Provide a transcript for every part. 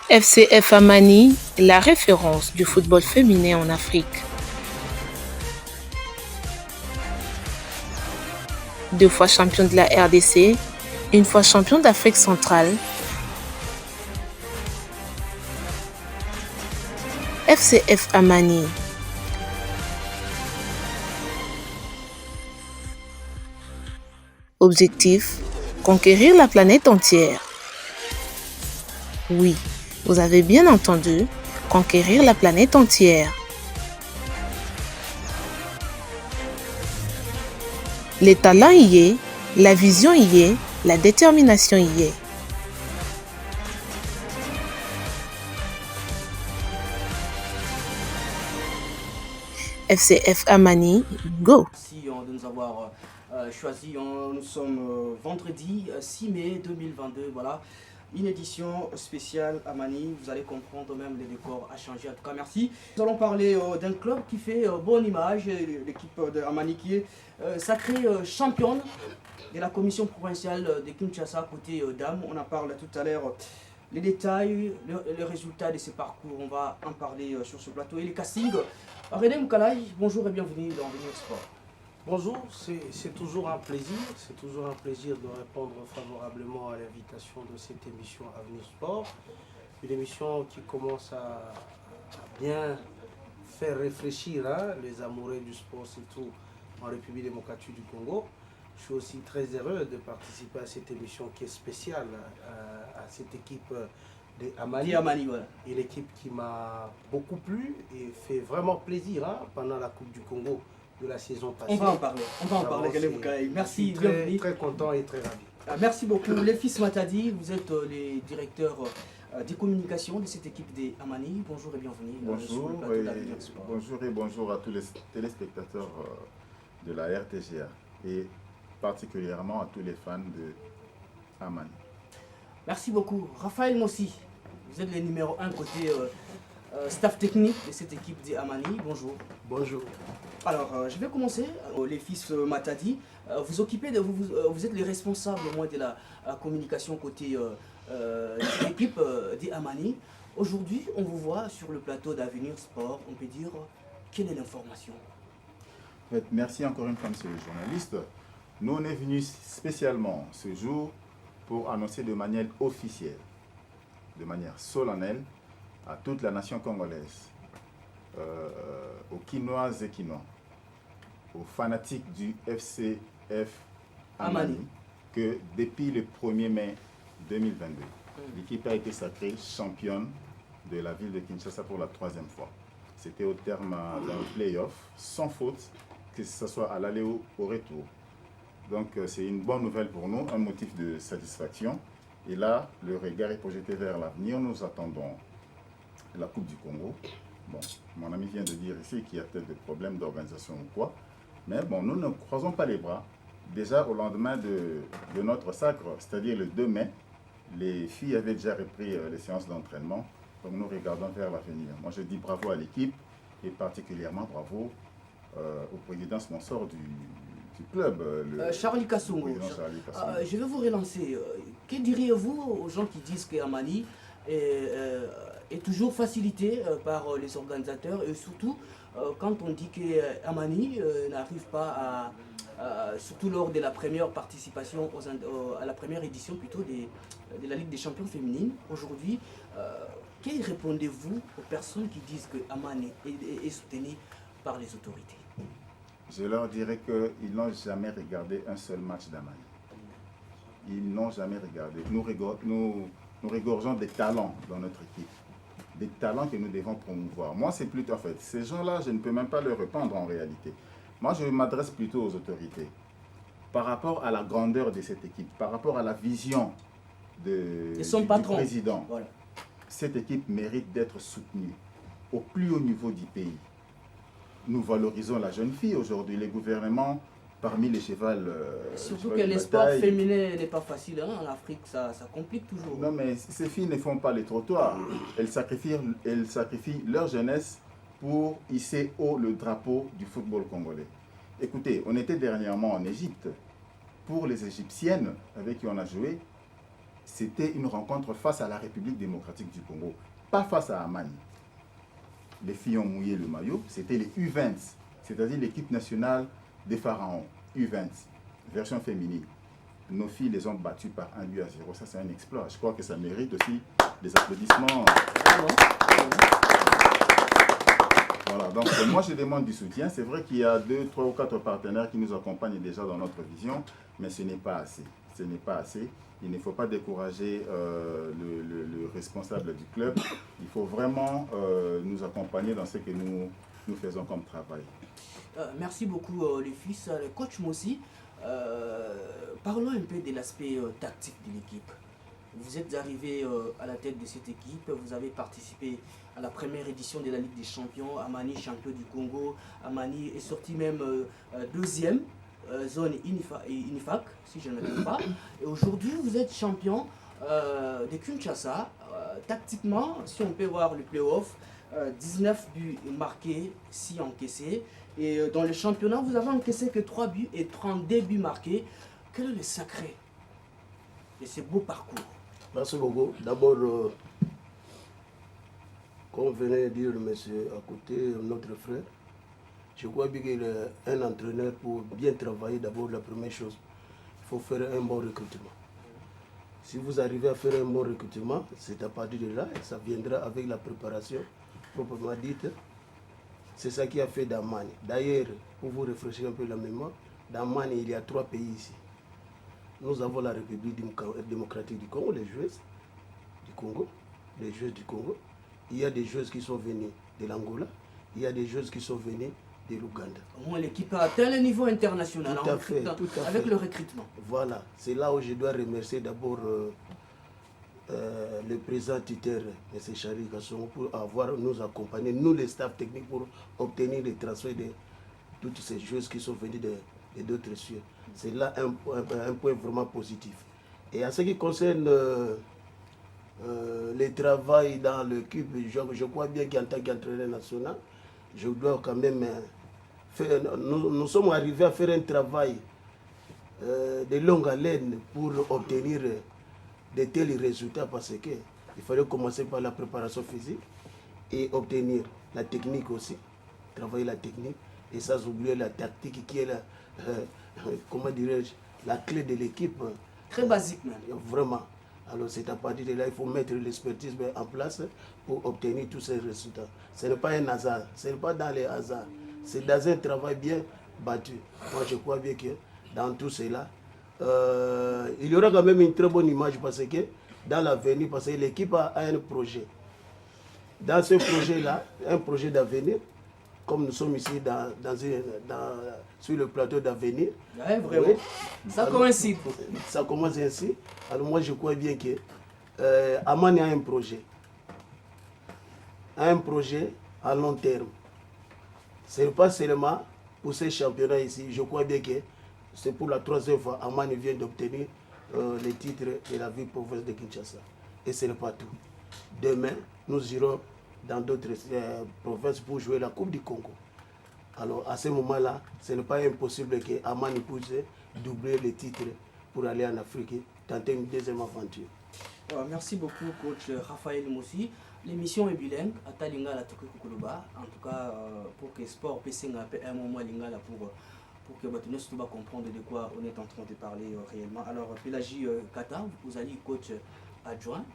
FCF Amani, la référence du football féminin en Afrique. 2 fois champion de la RDC, 1 fois champion d'Afrique centrale. FCF Amani. Objectif, conquérir la planète entière. Oui, vous avez bien entendu, conquérir la planète entière. Les talents y est, la vision y est, la détermination y est. FCF Amani, go! Merci de nous avoir choisi. Nous sommes vendredi 6 mai 2022. Voilà, une édition spéciale Amani. Vous allez comprendre, même les décors a changé. En tout cas, merci. Nous allons parler d'un club qui fait bonne image. L'équipe de Amani qui est sacrée championne de la commission provinciale de Kinshasa côté dames. On en parle tout à l'heure. Les détails, le résultat de ce parcours, on va en parler sur ce plateau. Et les castings. René Moukalay, bonjour et bienvenue dans Avenir Sport. Bonjour, c'est toujours un plaisir. C'est toujours un plaisir de répondre favorablement à l'invitation de cette émission Avenir Sport. Une émission qui commence à bien faire réfléchir les amoureux du sport, surtout en République démocratique du Congo. Je suis aussi très heureux de participer à cette émission qui est spéciale à cette équipe de Amani. Voilà. Une équipe qui m'a beaucoup plu et fait vraiment plaisir pendant la Coupe du Congo de la saison passée. On va en parler, René Moukalay. Merci, bienvenue. Très content et très ravi. Merci beaucoup. Les fils Matadi, vous êtes les directeurs des communications de cette équipe des Amani. Bonjour et bienvenue. Bonjour, bonjour et bonjour à tous les téléspectateurs de la RTGA et particulièrement à tous les fans de Amani. Merci beaucoup. Raphaël Mossi, vous êtes le numéro 1 côté staff technique de cette équipe des Amani. Bonjour. Bonjour. Alors, je vais commencer. Les fils Matadi, vous êtes les responsables au moins de la communication côté de l'équipe des Amani. Aujourd'hui, on vous voit sur le plateau d'Avenir Sport. On peut dire, quelle est l'information? En fait, merci encore une fois, monsieur le journaliste. Nous, on est venus spécialement ce jour pour annoncer de manière officielle, de manière solennelle, à toute la nation congolaise, aux Quinoises et Quinois, aux fanatiques du FCF Amani, que depuis le 1er mai 2022, l'équipe a été sacrée championne de la ville de Kinshasa pour la 3e fois. C'était au terme d'un play-off, sans faute, que ce soit à l'aller ou au retour. Donc c'est une bonne nouvelle pour nous, un motif de satisfaction. Et là, le regard est projeté vers l'avenir. Nous attendons la Coupe du Congo. Bon, mon ami vient de dire ici qu'il y a peut-être des problèmes d'organisation ou quoi. Mais bon, nous ne croisons pas les bras. Déjà au lendemain de notre sacre, c'est-à-dire le 2 mai, les filles avaient déjà repris les séances d'entraînement. Donc nous regardons vers l'avenir. Moi je dis bravo à l'équipe et particulièrement bravo au président sponsor du club, Charlie Kassongo. Je vais vous relancer. Que diriez-vous aux gens qui disent que Amani est toujours facilité par les organisateurs et surtout quand on dit que Amani n'arrive pas surtout lors de la première participation à la première édition plutôt de la Ligue des champions féminines aujourd'hui, que répondez-vous aux personnes qui disent que Amani est soutenu par les autorités? Je leur dirais qu'ils n'ont jamais regardé un seul match d'Amani. Ils n'ont jamais regardé. Nous regorgeons des talents dans notre équipe. Des talents que nous devons promouvoir. Moi, c'est plutôt, en fait, ces gens-là, je ne peux même pas leur répondre en réalité. Moi, je m'adresse plutôt aux autorités. Par rapport à la grandeur de cette équipe, par rapport à la vision du président, voilà. Cette équipe mérite d'être soutenue au plus haut niveau du pays. Nous valorisons la jeune fille aujourd'hui. Les gouvernements, parmi les chevals... Surtout que les sports féminins n'est pas facile. En Afrique, ça complique toujours. Non, mais ces filles ne font pas les trottoirs. Elles sacrifient leur jeunesse pour hisser haut le drapeau du football congolais. Écoutez, on était dernièrement en Égypte. Pour les Égyptiennes avec qui on a joué, c'était une rencontre face à la République démocratique du Congo, pas face à Amani. Les filles ont mouillé le maillot, c'était les U20, c'est-à-dire l'équipe nationale des Pharaons, U20, version féminine. Nos filles les ont battues par 1-0. Ça, c'est un exploit. Je crois que ça mérite aussi des applaudissements. Voilà, donc moi je demande du soutien. C'est vrai qu'il y a 2, 3 ou 4 partenaires qui nous accompagnent déjà dans notre vision, mais ce n'est pas assez. Ce n'est pas assez. Il ne faut pas décourager le responsable du club. Il faut vraiment nous accompagner dans ce que nous faisons comme travail. Merci beaucoup les fils. Le coach Moussi, parlons un peu de l'aspect tactique de l'équipe. Vous êtes arrivé à la tête de cette équipe, vous avez participé à la première édition de la Ligue des Champions. Amani, champion du Congo. Amani est sorti même deuxième zone INIFAC, si je ne me trompe pas. Et aujourd'hui, vous êtes champion de Kinshasa. Tactiquement, si on peut voir le play-off, 19 buts marqués, 6 encaissés. Et dans le championnat, vous avez encaissé que 3 buts et 32 buts marqués. Quel est le secret de ce beau parcours? Merci beaucoup. D'abord, comme venait de dire le monsieur à côté, notre frère, je crois bien qu'il est un entraîneur pour bien travailler. D'abord, la première chose, il faut faire un bon recrutement. Si vous arrivez à faire un bon recrutement, c'est à partir de là, et ça viendra avec la préparation proprement dite. C'est ça qui a fait Damani. D'ailleurs, pour vous rafraîchir un peu la mémoire, Damani, il y a 3 pays ici. Nous avons la République démocratique du Congo, les joueuses du Congo, les joueuses du Congo. Il y a des joueuses qui sont venues de l'Angola, il y a des joueuses qui sont venues de l'Ouganda. Au moins l'équipe a atteint le niveau international tout à fait. Avec le recrutement. Voilà, c'est là où je dois remercier d'abord le président tuteur, M. Chari Kassongo, pour nous accompagné, nous les staffs techniques, pour obtenir les transferts de toutes ces joueuses qui sont venues de d'autres cieux. C'est là un point vraiment positif. Et en ce qui concerne le travail dans l'équipe, je crois bien qu'en tant qu'entraîneur national, je dois quand même faire. Nous sommes arrivés à faire un travail de longue haleine pour obtenir de tels résultats parce qu'il fallait commencer par la préparation physique et obtenir la technique aussi, travailler la technique et sans oublier la tactique qui est comment dirais-je, la clé de l'équipe. Très basique même. Vraiment. Alors c'est à partir de là il faut mettre l'expertise en place pour obtenir tous ces résultats. Ce n'est pas un hasard, ce n'est pas dans les hasards, c'est dans un travail bien battu. Moi je crois bien que dans tout cela, il y aura quand même une très bonne image parce que dans l'avenir, parce que l'équipe a un projet. Dans ce projet-là, un projet d'avenir, comme nous sommes ici sur le plateau d'avenir. Ouais, vraiment. Oui. Ça coïncide. Ça commence ainsi. Alors moi je crois bien que Amani a un projet. Un projet à long terme. Ce n'est pas seulement pour ces championnats ici. Je crois bien que c'est pour la 3e fois Amani vient d'obtenir les titres de la ville province de Kinshasa. Et ce n'est pas tout. Demain, nous irons dans d'autres provinces pour jouer la Coupe du Congo. Alors à ce moment-là, ce n'est pas impossible que Amani puisse doubler les titres pour aller en Afrique et tenter une deuxième aventure. Merci beaucoup coach Raphaël Moussi. L'émission est bilingue, à Talinga la Kukuluba. En tout cas, pour que sport puisse un moment lingala pour que Batounès puisse comprendre de quoi on est en train de parler réellement. Alors Pélagie Kata, vous allez coach adjoint,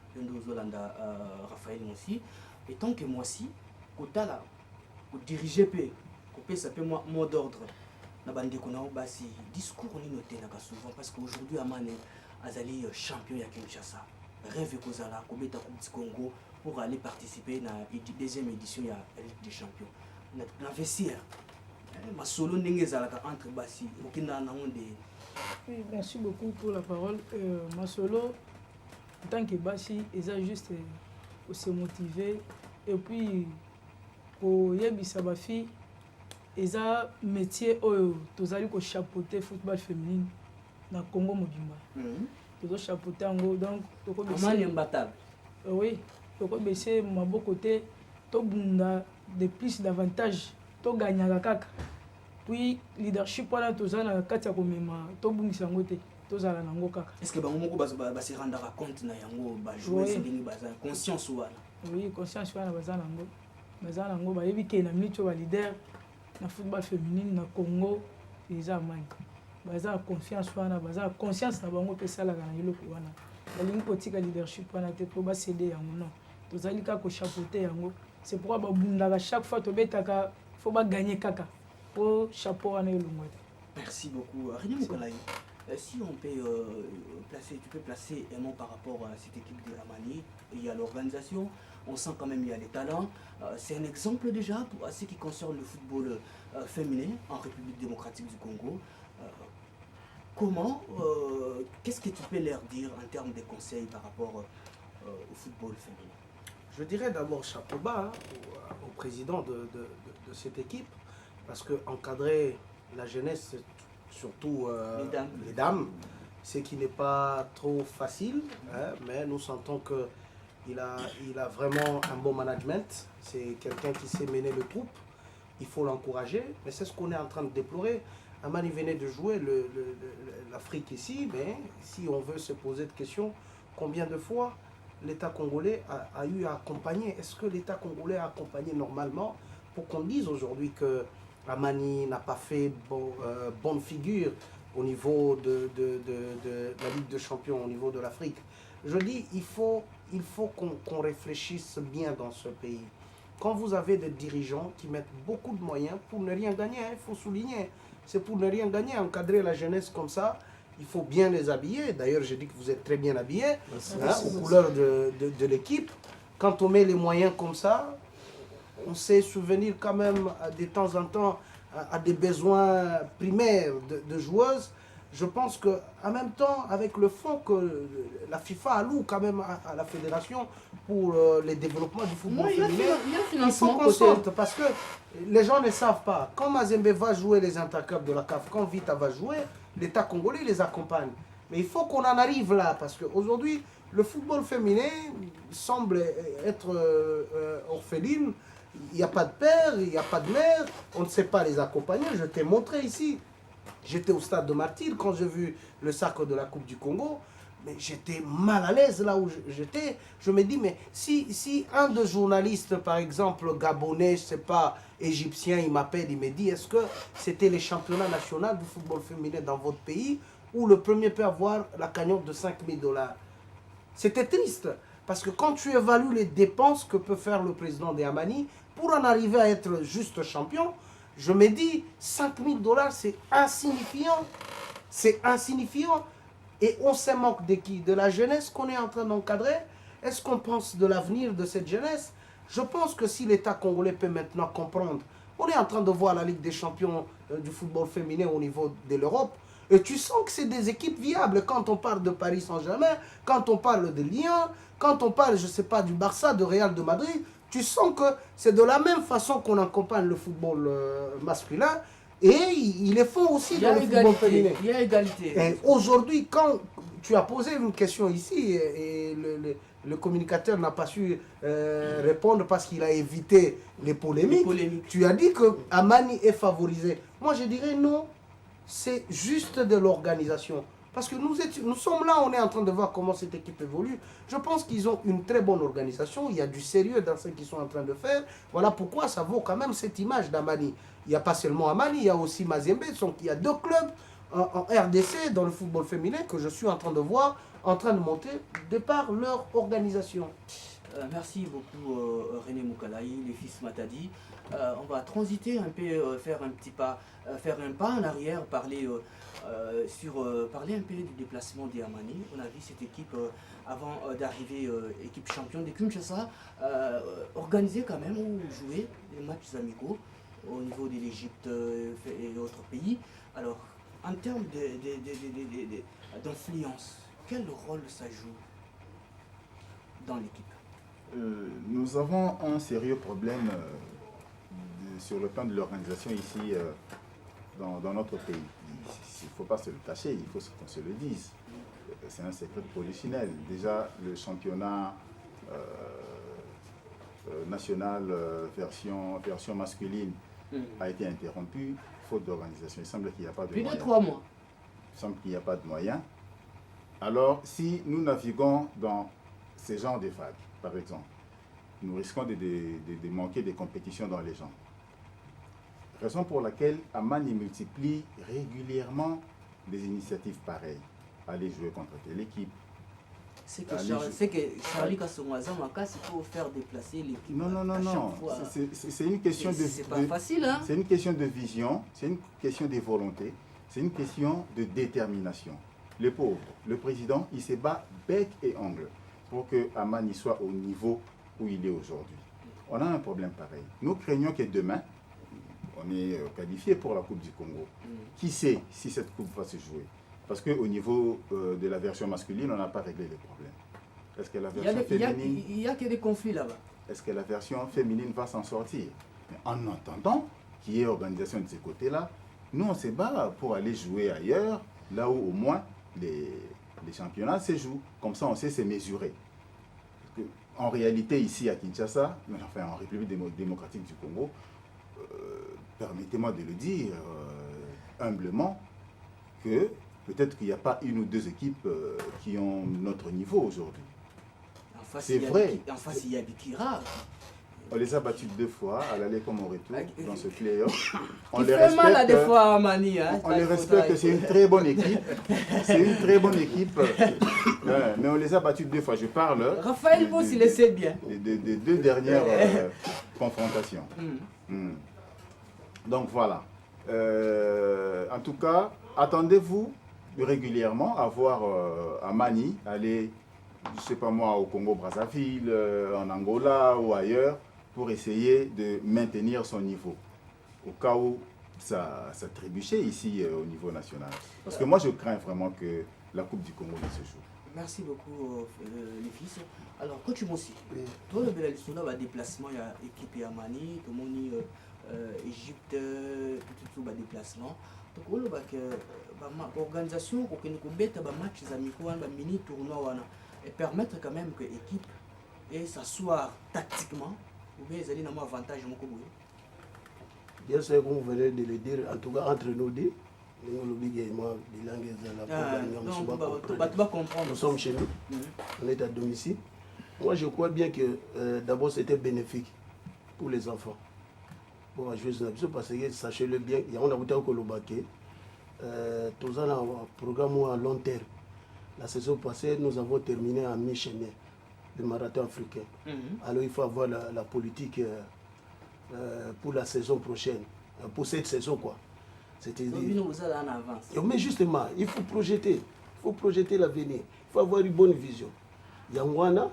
Zolanda Raphaël Moussi. Et tant que moi si, Kotala, pour diriger ça peut mot d'ordre. Si discours on est noté souvent parce qu'aujourd'hui Amani Azali champion à Kinshasa. Rêve Kozala, Kobeta Coupe du Congo pour aller participer à la deuxième édition de la Ligue des Champions. Na vestiaire. Ma solo n'engezalaka entre Bassi, Okina Naonde. Oui, merci beaucoup pour la parole. Ma solo, en tant que Bassi, ils ont juste pour se motiver et puis pour yebisa bafi ils ont métier tozali ko chapeauter football féminin na Congo mobimba. Tozo chapeauter ngo donc toko baisser imbattable. Oui, toko baisser maboko te to bunda de plus davantage to gagner kaka. Puis leadership wana tozana kati ya komema to bungisa ngo te tozala nango kaka. Est-ce que bango moko se rendre compte na yango ba jouer c'est ndenge baza conscience wana? Oui, conscience wana baza nango bayebi ke na minute ba leader na football féminine na Congo eza manque. Baza confiance wana, baza conscience na bango pe sala na yeloko wana. Balingi kotika leadership wana te ko ba céder yango non. Tozali ka ko chapeauter yango. C'est pourquoi babundaka chaque fois tobetaka faut ba gagner kaka. Pour chapeau wana elongwa. Merci beaucoup. René Moukalai, si on peut tu peux placer un mot par rapport à cette équipe de Amani, il y a l'organisation, on sent quand même il y a les talents. C'est un exemple déjà pour ce qui concerne le football féminin en République démocratique du Congo. Comment, qu'est-ce que tu peux leur dire en termes de conseils par rapport au football féminin? Je dirais d'abord chapeau bas au président de cette équipe, parce que encadrer la jeunesse, surtout les dames, c'est qui n'est pas trop facile, hein, mais nous sentons qu'il a vraiment un bon management. C'est quelqu'un qui sait mener le troupe, il faut l'encourager, mais c'est ce qu'on est en train de déplorer. Amani venait de jouer l'Afrique ici, mais si on veut se poser de questions, combien de fois l'État congolais a eu à accompagner? Est-ce que l'État congolais a accompagné normalement pour qu'on dise aujourd'hui que Amani n'a pas fait bonne figure au niveau de la Ligue des Champions, au niveau de l'Afrique? Je dis, il faut qu'on réfléchisse bien dans ce pays. Quand vous avez des dirigeants qui mettent beaucoup de moyens pour ne rien gagner, il faut souligner, c'est pour ne rien gagner, encadrer la jeunesse comme ça, il faut bien les habiller. D'ailleurs, j'ai dit que vous êtes très bien habillés, aux couleurs de l'équipe. Quand on met les moyens comme ça, on sait souvenir quand même de temps en temps à des besoins primaires de joueuses. Je pense qu'en même temps, avec le fonds que la FIFA alloue quand même à la fédération pour le développement du football féminin, il faut qu'on sorte, parce que les gens ne savent pas. Quand Mazembe va jouer les interclubs de la CAF, quand Vita va jouer, l'État congolais les accompagne. Mais il faut qu'on en arrive là, parce qu'aujourd'hui, le football féminin semble être orpheline. Il n'y a pas de père, il n'y a pas de mère, on ne sait pas les accompagner. Je t'ai montré ici. J'étais au stade de Martyr quand j'ai vu le sacre de la Coupe du Congo. Mais j'étais mal à l'aise là où j'étais. Je me dis, mais si un de journalistes, par exemple, gabonais, je ne sais pas, égyptien, il m'appelle, il me dit, est-ce que c'était les championnats nationaux du football féminin dans votre pays où le premier peut avoir la cagnotte de 5 000 $? C'était triste. Parce que quand tu évalues les dépenses que peut faire le président de Amani, pour en arriver à être juste champion, je me dis, 5 000 $, c'est insignifiant. C'est insignifiant. Et on se moque de qui? De la jeunesse qu'on est en train d'encadrer? Est-ce qu'on pense de l'avenir de cette jeunesse? Je pense que si l'État congolais peut maintenant comprendre, on est en train de voir la Ligue des champions du football féminin au niveau de l'Europe, et tu sens que c'est des équipes viables. Quand on parle de Paris Saint-Germain, quand on parle de Lyon, quand on parle, je ne sais pas, du Barça, de Real de Madrid, tu sens que c'est de la même façon qu'on accompagne le football masculin, et ils le font aussi dans le football féminin. Il y a égalité. Aujourd'hui, quand tu as posé une question ici, et le communicateur n'a pas su répondre parce qu'il a évité les polémiques, tu as dit que Amani est favorisé. Moi, je dirais non. C'est juste de l'organisation. Parce que nous sommes là, on est en train de voir comment cette équipe évolue. Je pense qu'ils ont une très bonne organisation. Il y a du sérieux dans ce qu'ils sont en train de faire. Voilà pourquoi ça vaut quand même cette image d'Amani. Il n'y a pas seulement Amani, il y a aussi Mazembe. Donc il y a 2 clubs en RDC dans le football féminin que je suis en train de voir, en train de monter de par leur organisation. Merci beaucoup René Moukalai, les fils Matadi. On va transiter un peu, faire un pas en arrière, parler un peu du déplacement des Amani. On a vu cette équipe avant d'arriver, équipe championne de Kinshasa, organiser quand même ou jouer des matchs amicaux au niveau de l'Égypte et d'autres pays. Alors, en termes d'influence, quel rôle ça joue dans l'équipe? Nous avons un sérieux problème sur le plan de l'organisation ici dans notre pays. Il ne faut pas se le cacher, il faut qu'on se le dise. C'est un secret polichinelle. Déjà, le championnat national version masculine a été interrompu, faute d'organisation. Il semble qu'il n'y a pas de moyens. Plus de 3 mois. Il semble qu'il n'y a pas de moyens. Alors, si nous naviguons dans ce genre de vagues, par exemple, nous risquons de manquer des compétitions dans les gens. Raison pour laquelle Amani multiplie régulièrement des initiatives pareilles. Aller jouer contre telle équipe. C'est que Charlie Kassomaza Makas, il faut faire déplacer l'équipe. Non. C'est une question de... C'est pas facile, hein? C'est une question de vision, c'est une question de volonté, c'est une question de détermination. Le pauvre, le président, il se bat bec et ongle pour que Amani soit au niveau où il est aujourd'hui. On a un problème pareil. Nous craignons que demain, on est qualifié pour la Coupe du Congo. Qui sait si cette coupe va se jouer? Parce qu'au niveau de la version masculine, on n'a pas réglé les problèmes. Est-ce que la version féminine... Il y a que des conflits là-bas. Est-ce que la version féminine va s'en sortir? Mais en attendant qu'il y ait organisation de ces côtés-là, nous on se bat pour aller jouer ailleurs, là où au moins les championnats se jouent. Comme ça on sait se mesurer. Parce que, en réalité ici à Kinshasa, enfin en République démocratique du Congo, permettez-moi de le dire humblement, que peut-être qu'il n'y a pas une ou deux équipes qui ont notre niveau aujourd'hui. C'est vrai. En face, il y a Bikira. On les a battus 2 fois, à l'aller comme au retour, dans ce play-off. On les respecte. Mal à des fois, Mani. Hein, on les respecte, c'est une très bonne équipe. C'est une très bonne équipe. Mais on les a battus 2 fois. Je parle. Raphaël Boss, il le sait bien. Des 2 dernières confrontations. Donc voilà. En tout cas, attendez-vous régulièrement à voir Amani aller, je ne sais pas moi, au Congo-Brazzaville, en Angola ou ailleurs, pour essayer de maintenir son niveau. Au cas où ça trébuchait ici au niveau national. Parce que moi, je crains vraiment que la Coupe du Congo ne se joue. Merci beaucoup, les fils. Alors, quand tu m'en sais, toi, le déplacement, il y a équipe Amani, tout le monde Égypte, tout le déplacement. Donc, l'organisation, pour que nous mettions des matchs amicaux, des mini-tournois, et permettre quand même que l'équipe et s'asseoir tactiquement, ou bien ils allaient avoir un avantage. Bien sûr, comme vous venez de le dire, en tout cas entre nous deux, nous sommes chez nous, on est à domicile. Moi je crois bien que d'abord c'était bénéfique pour les enfants. Pour jouer sur parce que sachez-le bien, il y a un tous un programme à long terme. La saison passée, nous avons terminé en mi-chemin, le marathon africain. Alors il faut avoir la politique pour la saison prochaine, pour cette saison quoi. Mais justement, il faut projeter l'avenir, il faut avoir une bonne vision. Yangwana,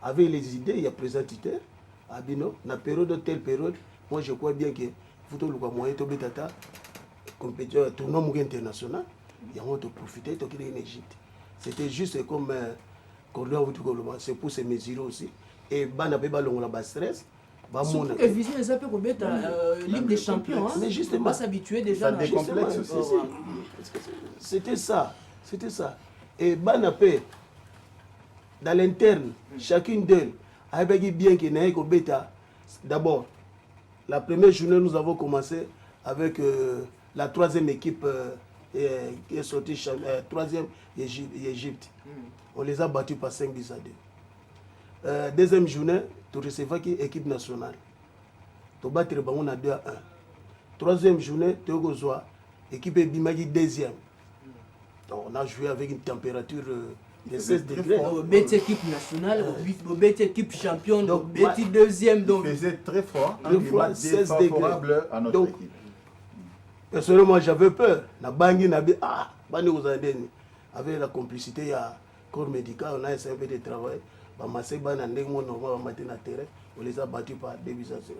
avec les idées, il y a présentateur, Abino, dans la période de telle période, moi je crois bien que il faut que moyen de tata compétition tournoi international, il y a de profiter de en Égypte. C'était juste comme c'est pour se mesurer aussi. Et bana beba longa ba stress. Surtout que viser les appels pour mettre Ligue des Champions. Mais justement, pas s'habituer déjà. Ça décomplexe aussi. C'était ça. Et bana pe dans l'interne, chacune d'elles a bien qu'il n'ait qu'au bêta. D'abord, la première journée, nous avons commencé avec la 3e équipe qui est sortie, 3e Égypte. On les a battus par 5 buts à 2. Deuxième journée, tu recevais l'équipe nationale. Tu as battu on a 2-1. Troisième journée, tu as l'équipe Bimagi 2e. On a joué avec une température de 16 degrés. Bête équipe nationale, bête équipe championne, bête 2e. Donc, il faisait très froid, un climat 16 défavorable à notre équipe. Personnellement, j'avais peur. Avec la complicité, il y a corps médical, on a essayé de travail. On les a battus par 2 buts à 0.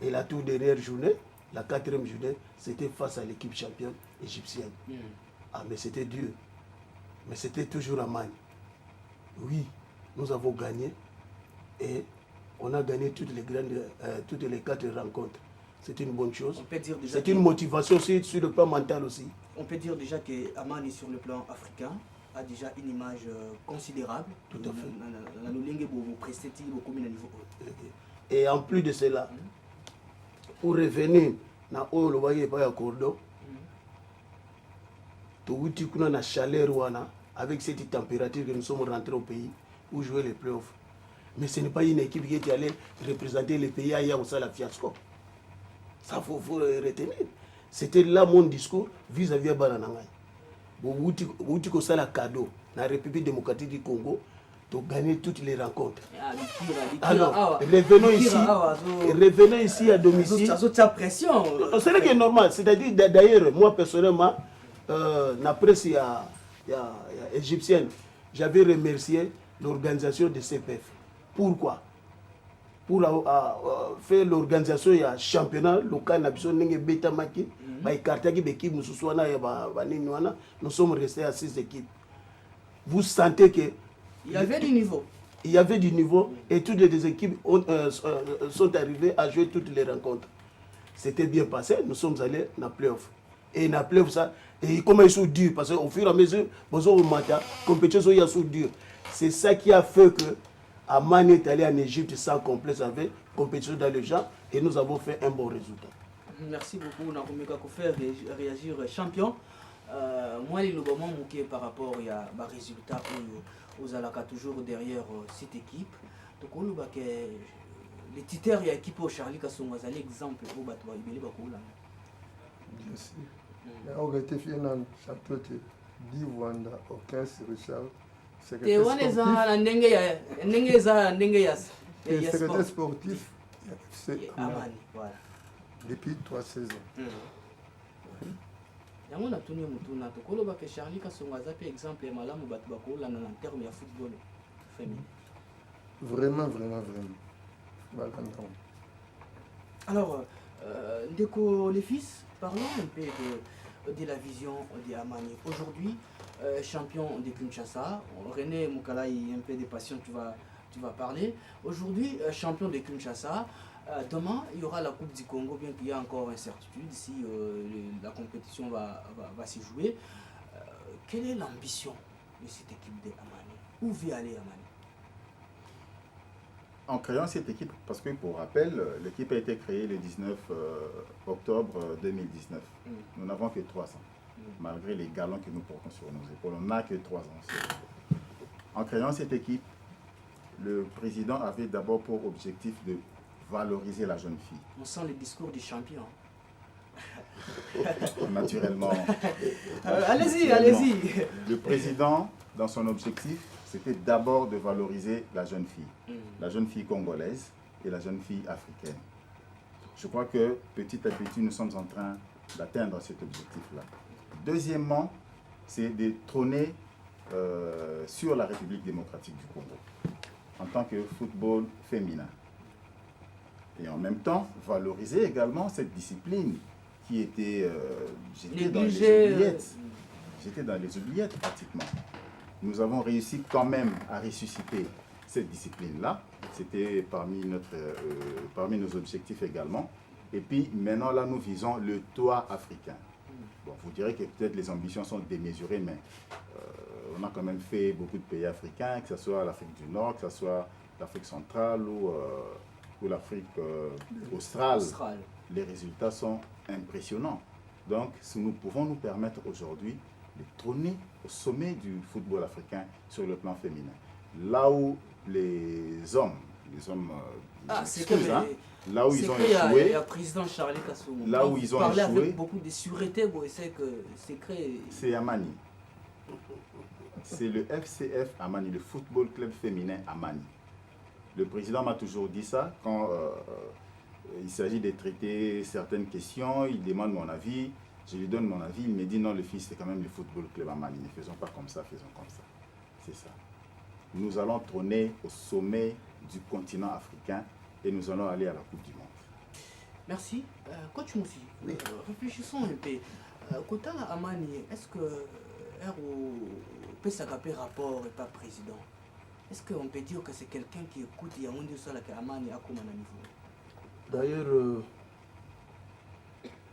Et la toute dernière journée, la 4e journée, c'était face à l'équipe championne égyptienne. Ah, mais c'était dur. Mais c'était toujours à Mani. Oui, nous avons gagné. Et on a gagné toutes les 4 rencontres. C'est une bonne chose. C'est une motivation aussi sur le plan mental aussi. On peut dire déjà que Amani sur le plan africain a déjà une image considérable. Tout à fait. Et en plus de cela, pour revenir dans le Cordon, tu as la chaleur avec cette température que nous sommes rentrés au pays pour jouer les playoffs. Mais ce n'est pas une équipe qui est allée représenter le pays à la fiasco. Ça, faut retenir. C'était là mon discours vis-à-vis de Bananangay. Vous avez un cadeau dans la République démocratique du Congo de gagner toutes les rencontres. Alors, revenons ici à domicile. Ça pression. C'est vrai que c'est normal. C'est-à-dire, d'ailleurs, moi personnellement, la presse égyptienne, j'avais remercié l'organisation de CPF. Pourquoi? Pour faire l'organisation du championnat local, nous sommes restés à 6 équipes. Vous sentez que il y avait du niveau. Il y avait du niveau et toutes les équipes sont arrivées à jouer toutes les rencontres. C'était bien passé, nous sommes allés dans la playoff. Et dans la playoff, ça, et comment ils sont durs, parce qu'au fur et à mesure, la compétition est dure. C'est ça qui a fait que Amani est allé en Égypte sans complexe avec compétition dans le genre et nous avons fait un bon résultat. Merci beaucoup, Nakomeka Kofer, réagir champion. Moi, les logoments manqués par rapport à résultat aux Alaka toujours derrière cette équipe. Donc, on voit que les titulaires et l'équipe au Charlie Kassonga, c'est l'exemple au Batwa Ibele Bakoula. Bien sûr. On a été fier dans le château de Divwanda, aucun Richard. Secrétaire sportif, c'est Amani. Voilà. Depuis 3 saisons. Yango na tuni mutuna to koloba ke Charlie Kassonga za pe exemple malamu batu bakola na terme ya football féminin. Vraiment. Voilà. Alors, Ndeko les fils, parlons un peu de la vision de Amani. Aujourd'hui, champion de Kinshasa, René Moukalaï, un peu de passion, tu vas parler. Aujourd'hui, champion de Kinshasa. Demain, il y aura la Coupe du Congo, bien qu'il y ait encore incertitude si la compétition va se jouer. Quelle est l'ambition de cette équipe de Amani? Où veut aller Amani? En créant cette équipe, parce que pour rappel, l'équipe a été créée le 19 octobre 2019. Nous n'avons que 3 ans. Malgré les galons que nous portons sur nos épaules, on n'a que 3 ans. En créant cette équipe, le président avait d'abord pour objectif de valoriser la jeune fille. On sent le discours du champion. Naturellement. Allez-y. Le président, dans son objectif, c'était d'abord de valoriser la jeune fille. La jeune fille congolaise et la jeune fille africaine. Je crois que petit à petit, nous sommes en train d'atteindre cet objectif-là. Deuxièmement, c'est de trôner sur la République démocratique du Congo en tant que football féminin. Et en même temps, valoriser également cette discipline qui était... J'étais dans les oubliettes. J'étais dans les oubliettes pratiquement. Nous avons réussi quand même à ressusciter cette discipline-là. C'était parmi nos objectifs également. Et puis maintenant, là, nous visons le toit africain. Bon, vous direz que peut-être les ambitions sont démesurées, mais on a quand même fait beaucoup de pays africains, que ce soit l'Afrique du Nord, que ce soit l'Afrique centrale ou l'Afrique australe. Les résultats sont impressionnants. Donc, si nous pouvons nous permettre aujourd'hui de trôner au sommet du football africain sur le plan féminin. Là où les hommes là où ils ont échoué, là où ils ont échoué, avec beaucoup de sûreté, c'est Amani. C'est le FCF Amani, le Football Club Féminin Amani. Le président m'a toujours dit ça, quand il s'agit de traiter certaines questions, il demande mon avis, je lui donne mon avis, il me dit non, le fils c'est quand même le Football Club Amani, ne faisons pas comme ça, faisons comme ça. C'est ça. Nous allons trôner au sommet du continent africain et nous allons aller à la Coupe du Monde. Merci. Coach Moussi, réfléchissons un peu. Kota Amani, est-ce que peut s'agaper rapport et pas président? Est-ce qu'on peut dire que c'est quelqu'un qui écoute et on dit ça que Amani a comme un niveau? D'ailleurs,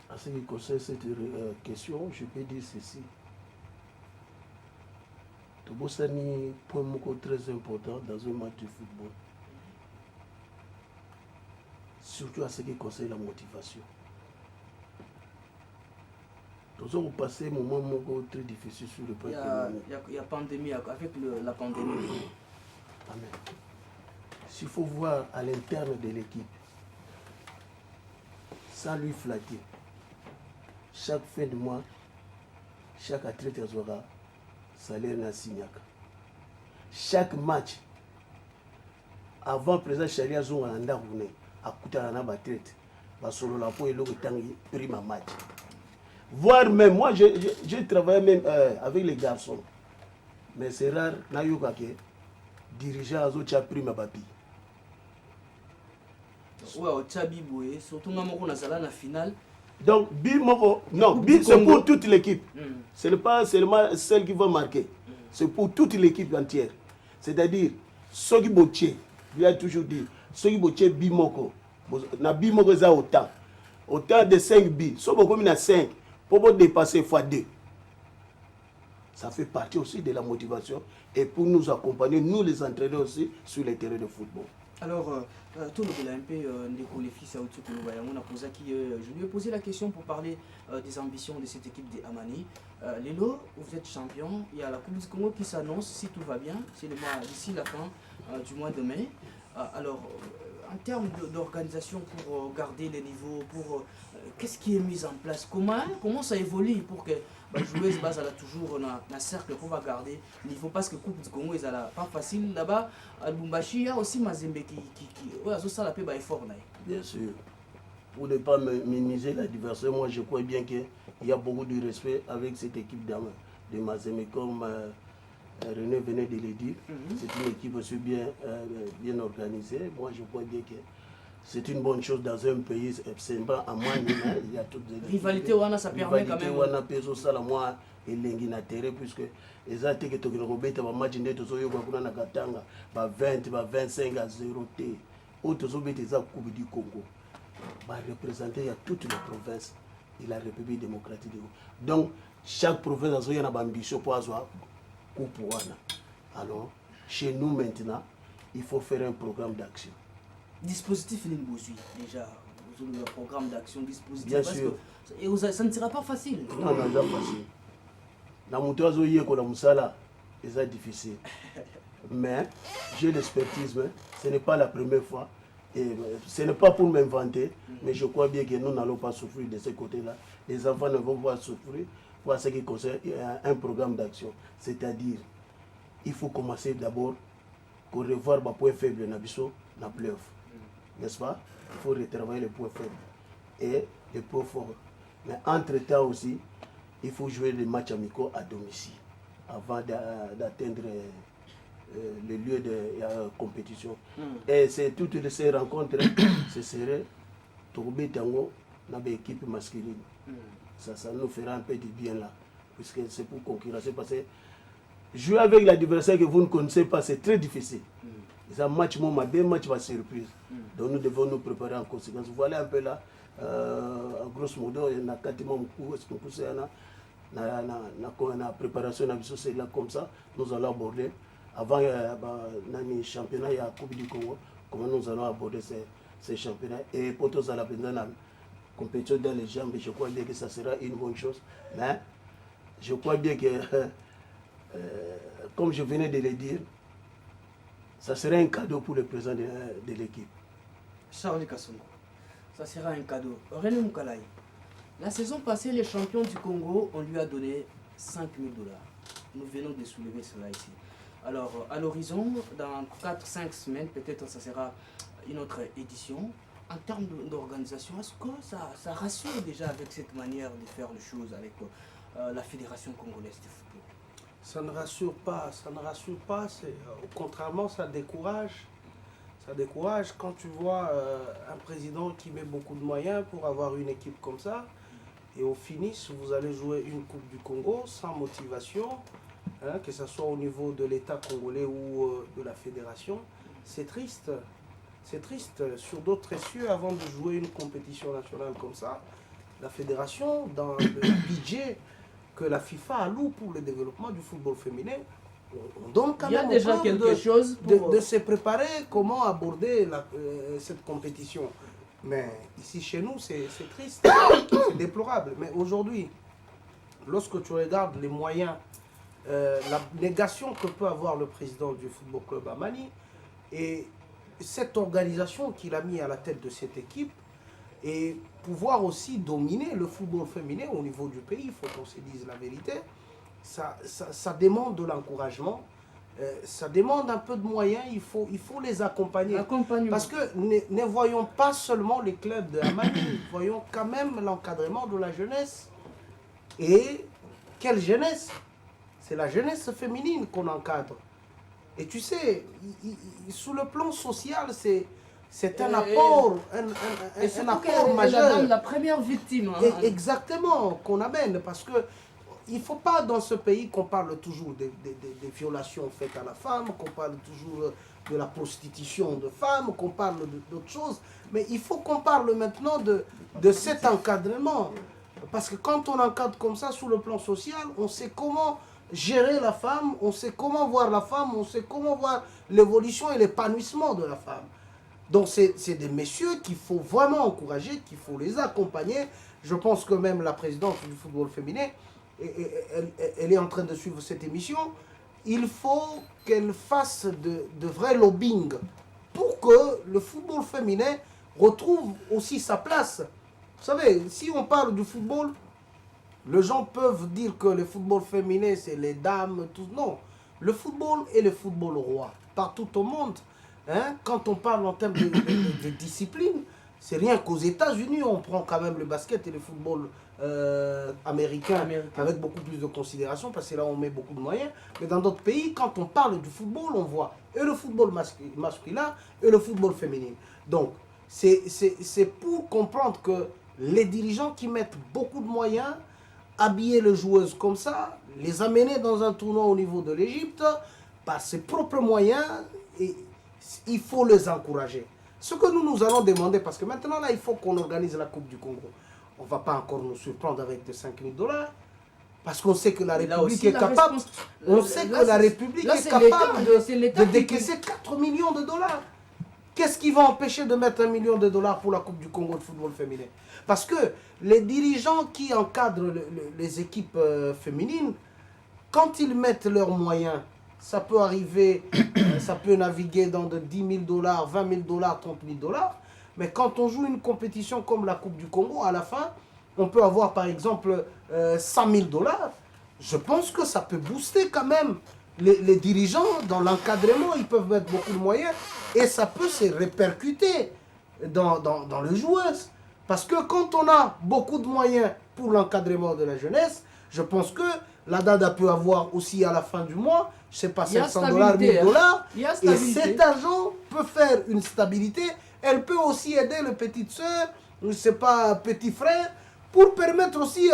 à ce qui concerne cette question, je peux dire ceci. Tobosani, point très important dans un match de football. Surtout à ce qui concerne la motivation. Nous avons passé un moment très difficile sur le plan économique. Il y a pandémie, avec la pandémie. Amen. S'il faut voir à l'interne de l'équipe, sans lui flatter, chaque fin de mois, chaque athlète aura salaire na signaka. Chaque match, avant président Chalia Zonga Nanda Roune, à Koutana Batret, solo la po et l'eau pris ma match. Voire même, moi j'ai travaillé même avec les garçons, mais c'est rare, Nayoka que dirigeant Azo tcha pris ma papi. Ouais, au Tchabi Boué, surtout dans la finale. Donc, c'est pour toute l'équipe. Ce n'est pas seulement celle qui va marquer. C'est pour toute l'équipe entière. C'est-à-dire, ceux qui bottient, lui a toujours dit, ceux qui bottient Bimoko, na Bimoko ça autant. Autant de 5 billes. Sauf beaucoup il y a 5. Pour dépasser x2. Ça fait partie aussi de la motivation. Et pour nous accompagner, nous les entraîneurs aussi, sur les terrains de football. Alors, tout le monde a un peu les fils à je lui ai posé la question pour parler des ambitions de cette équipe des Amani. Lélo, vous êtes champion, il y a la Coupe du Congo qui s'annonce, si tout va bien, c'est le mois d'ici la fin du mois de mai. Alors, en termes d'organisation pour garder les niveaux, pour qu'est-ce qui est mis en place, comment ça évolue pour que les joueurs basent toujours dans un cercle pour garder le niveau, parce que Coupe du Congo est pas facile là-bas. À Lubumbashi, il y a aussi Mazembe qui ça la paix effort. Bien sûr. Pour ne pas minimiser l'adversaire, moi je crois bien qu'il y a beaucoup de respect avec cette équipe de Mazembe, comme René venait de le dire. C'est une équipe aussi bien organisée. Moi je crois bien que c'est une bonne chose dans un pays, c'est pas à moi, il y a toutes les rivalité, ça permet quand même. Et l'inginatere puisque les attaques qui ont été match de Tozoyo na Katanga, 20, 25 à 0 T. Autres ont été la Coupe du Congo. Représenter toutes les provinces de la République démocratique du Congo. Donc, chaque province a une ambition pour avoir Coupe. Alors, chez nous maintenant, il faut faire un programme d'action. Dispositif déjà, le programme d'action, dispositif. Bien sûr. Et ça ne sera pas facile. Non, c'est pas facile. La motoiseau y est comme la moussala, c'est difficile. Mais j'ai l'expertise, ce n'est pas la première fois. Et ce n'est pas pour m'inventer, mais je crois bien que nous n'allons pas souffrir de ce côté-là. Les enfants ne vont pas souffrir pour ce qui concerne un programme d'action. C'est-à-dire, il faut commencer d'abord pour revoir les points faibles dans le playoff. N'est-ce pas? Il faut retravailler les points faibles et les points forts. Mais entre-temps aussi, il faut jouer les matchs amicaux à domicile avant d'atteindre le lieu de la compétition. Et c'est toutes ces rencontres, ce serait Tourbi Tango dans l'équipe masculine. Ça nous fera un peu du bien là, puisque c'est pour concurrencer. Parce que jouer avec l'adversaire que vous ne connaissez pas, c'est très difficile. C'est un match, des matchs par surprise. Donc nous devons nous préparer en conséquence. Voilà un peu là, en grosso modo, il y a 4 mois la préparation c'est là comme ça. Nous allons aborder avant le championnat et la Coupe du Congo, comment nous allons aborder ces championnats. Et pour tous à la compétition dans les jambes, je crois bien que ça sera une bonne chose. Mais je crois bien que, comme je venais de le dire, ça sera un cadeau pour le président de l'équipe. Charles Kassongo, ça sera un cadeau. René Moukalaï, la saison passée, les champions du Congo, on lui a donné 5 000 $. Nous venons de soulever cela ici. Alors, à l'horizon, dans 4-5 semaines, peut-être ça sera une autre édition. En termes d'organisation, est-ce que ça rassure déjà avec cette manière de faire les choses avec la Fédération congolaise de football? Ça ne rassure pas, contrairement, ça décourage. Ça décourage quand tu vois un président qui met beaucoup de moyens pour avoir une équipe comme ça, et au finish, vous allez jouer une Coupe du Congo sans motivation, que ce soit au niveau de l'État congolais ou de la Fédération. C'est triste. C'est triste. Sur d'autres cieux, avant de jouer une compétition nationale comme ça, la Fédération, dans le budget que la FIFA alloue pour le développement du football féminin, on donne quand même déjà quelque chose pour... de se préparer comment aborder cette compétition. Mais ici chez nous, c'est triste, c'est déplorable. Mais aujourd'hui, lorsque tu regardes les moyens, la négation que peut avoir le président du Football Club Amani et cette organisation qu'il a mis à la tête de cette équipe et pouvoir aussi dominer le football féminin au niveau du pays, il faut qu'on se dise la vérité, ça demande de l'encouragement, ça demande un peu de moyens, il faut les accompagner. Parce que ne voyons pas seulement les clubs de Amani, voyons quand même l'encadrement de la jeunesse. Et quelle jeunesse? C'est la jeunesse féminine qu'on encadre. Et tu sais, sous le plan social, c'est un apport, un apport majeur. La première victime. Hein. Exactement, qu'on amène. Parce que il ne faut pas dans ce pays qu'on parle toujours des violations faites à la femme, qu'on parle toujours de la prostitution de femmes, qu'on parle d'autres choses. Mais il faut qu'on parle maintenant de cet encadrement. Parce que quand on encadre comme ça sous le plan social, on sait comment gérer la femme, on sait comment voir la femme, on sait comment voir l'évolution et l'épanouissement de la femme. Donc c'est des messieurs qu'il faut vraiment encourager, qu'il faut les accompagner. Je pense que même la présidente du football féminin, elle est en train de suivre cette émission. Il faut qu'elle fasse de vrai lobbying pour que le football féminin retrouve aussi sa place. Vous savez, si on parle du football, les gens peuvent dire que le football féminin, c'est les dames, tout. Non, le football est le football roi, partout au monde. Hein? Quand on parle en termes de discipline, c'est rien qu'aux États-Unis, on prend quand même le basket et le football américain avec beaucoup plus de considération, parce que là, on met beaucoup de moyens. Mais dans d'autres pays, quand on parle du football, on voit et le football masculin et le football féminin. Donc, c'est pour comprendre que les dirigeants qui mettent beaucoup de moyens, habiller les joueuses comme ça, les amener dans un tournoi au niveau de l'Égypte, par ses propres moyens, et il faut les encourager. Ce que nous allons demander, parce que maintenant là, il faut qu'on organise la Coupe du Congo. On ne va pas encore nous surprendre avec des $5 000, parce qu'on sait que la République est capable, la République est capable de décaisser 4 millions de dollars. Qu'est-ce qui va empêcher de mettre $1 million pour la Coupe du Congo de football féminin? Parce que les dirigeants qui encadrent les équipes féminines, quand ils mettent leurs moyens, ça peut arriver, ça peut naviguer dans de $10 000, $20 000, $30 000. Mais quand on joue une compétition comme la Coupe du Congo, à la fin, on peut avoir par exemple $100 000. Je pense que ça peut booster quand même les dirigeants dans l'encadrement. Ils peuvent mettre beaucoup de moyens et ça peut se répercuter dans les joueuses. Parce que quand on a beaucoup de moyens pour l'encadrement de la jeunesse, je pense que la DADA peut avoir aussi à la fin du mois, je ne sais pas, $500, $1000. Et cet argent peut faire une stabilité. Elle peut aussi aider les petites sœurs, je ne sais pas, petits frères, pour permettre aussi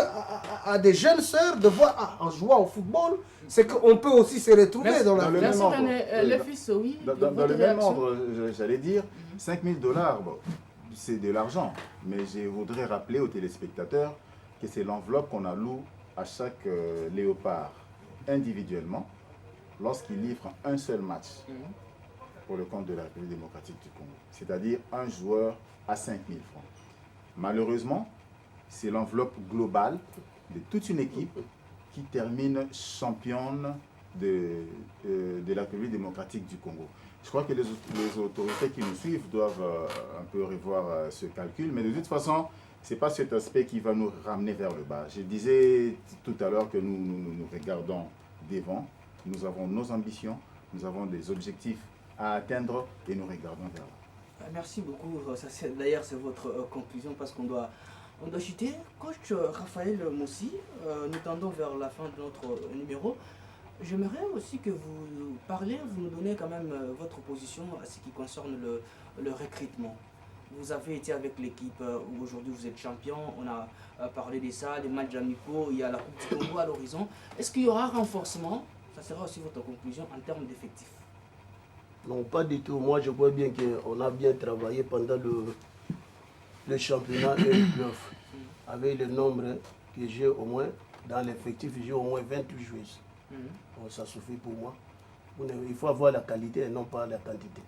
à des jeunes sœurs de voir, en jouant au football, c'est qu'on peut aussi se retrouver dans la vie. Merci René. Le fils, oui. Dans le même ordre, j'allais dire, $5 000, bon, c'est de l'argent. Mais je voudrais rappeler aux téléspectateurs que c'est l'enveloppe qu'on alloue à chaque léopard individuellement lorsqu'il livre un seul match pour le compte de la République démocratique du Congo. C'est-à-dire un joueur à 5 000 francs. Malheureusement, c'est l'enveloppe globale de toute une équipe qui termine championne de la République démocratique du Congo. Je crois que les autorités qui nous suivent doivent un peu revoir ce calcul, mais de toute façon, ce n'est pas cet aspect qui va nous ramener vers le bas. Je disais tout à l'heure que nous regardons devant, nous avons nos ambitions, nous avons des objectifs à atteindre et nous regardons vers là. Merci beaucoup. D'ailleurs, c'est votre conclusion parce qu'on doit chuter. Coach Raphaël Moussi, nous tendons vers la fin de notre numéro. J'aimerais aussi que vous parlez, vous nous donnez quand même votre position à ce qui concerne le recrutement. Vous avez été avec l'équipe où aujourd'hui vous êtes champion, on a parlé de ça, des matchs amicaux, il y a la Coupe du Congo à l'horizon. Est-ce qu'il y aura renforcement? Ça sera aussi votre conclusion en termes d'effectifs. Non, pas du tout. Moi, je vois bien qu'on a bien travaillé pendant le championnat et le playoff. Avec le nombre que j'ai au moins, dans l'effectif, j'ai au moins 28 joueuses. Bon, ça suffit pour moi. Il faut avoir la qualité et non pas la quantité.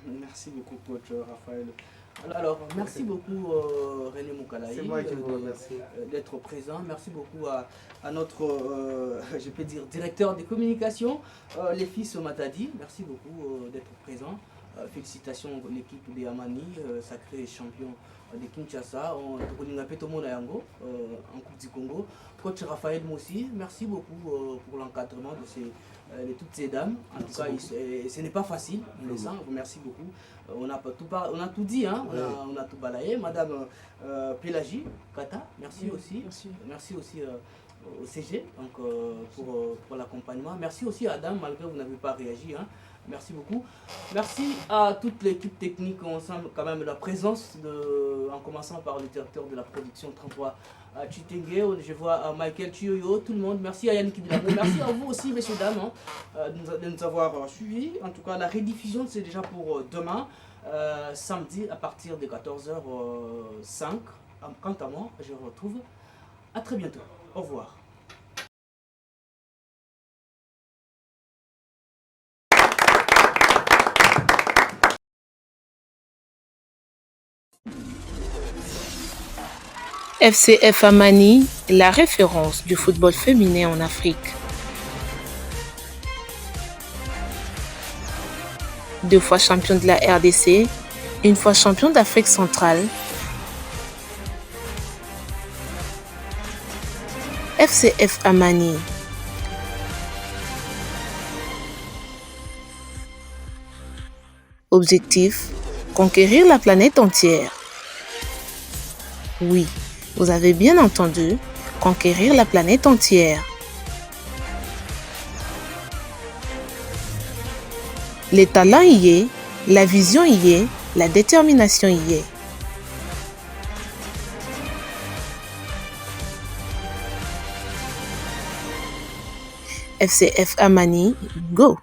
Merci beaucoup, coach Raphaël Alors, merci beaucoup René Moukalaï C'est moi qui vous remercie. D'être présent. Merci beaucoup à notre, je peux dire, directeur des communications, les fils Matadi. Merci beaucoup d'être présent. Félicitations à l'équipe de Amani, sacré champion de Kinshasa, en Coupe du Congo. Coach Raphaël Moussi, merci beaucoup pour l'encadrement de toutes ces dames. En tout cas, ce n'est pas facile, merci beaucoup. On a tout dit, hein? On a tout balayé. Madame Pélagie Kata, merci aussi. Merci aussi au CG donc, pour l'accompagnement. Merci aussi à Adam, malgré que vous n'avez pas réagi. Hein? Merci beaucoup. Merci à toute l'équipe technique. On sent quand même la présence, en commençant par le directeur de la production 33, Chitenge. Je vois Michael Chioyo, tout le monde. Merci à Yannick Bilamo. Merci à vous aussi, messieurs, dames, de nous avoir suivis. En tout cas, la rediffusion, c'est déjà pour demain, samedi, à partir de 14h05. Quant à moi, je vous retrouve. À très bientôt. Au revoir. FCF Amani, la référence du football féminin en Afrique. 2 fois champion de la RDC, 1 fois champion d'Afrique centrale. FCF Amani. Objectif, conquérir la planète entière. Oui, vous avez bien entendu, conquérir la planète entière. Les talents y est, la vision y est, la détermination y est. FCF Amani, go!